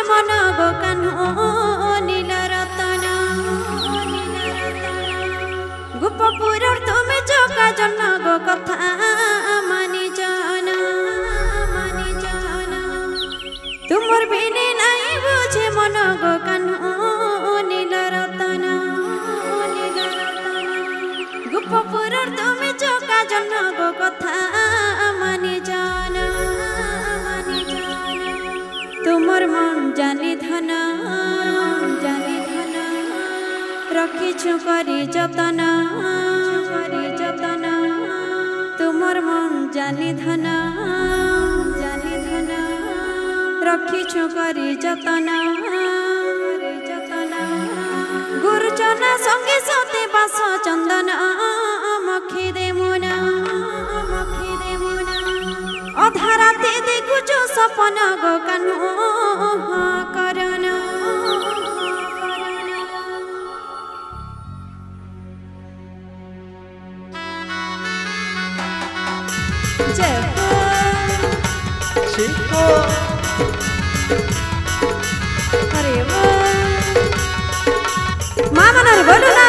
मन गो कान्हो नील रतन गोपपुर तुमे चौका जन गो कथा मानी जान तुमर बिने नहीं बुझे मन गो कान्हो नील रतन गोपपुर तुमे चौका जन गो कथा मानी जान तुमर मन जानी धन रखिछु करी जतन तुमर मन जानी धन रखिछु करी जतन गुरुजन संगे सते बास चंदन मखी दे मुना अधा राते देखुछु सपन गो कान्हो करन जय हो अरे वो मामा बोलो ना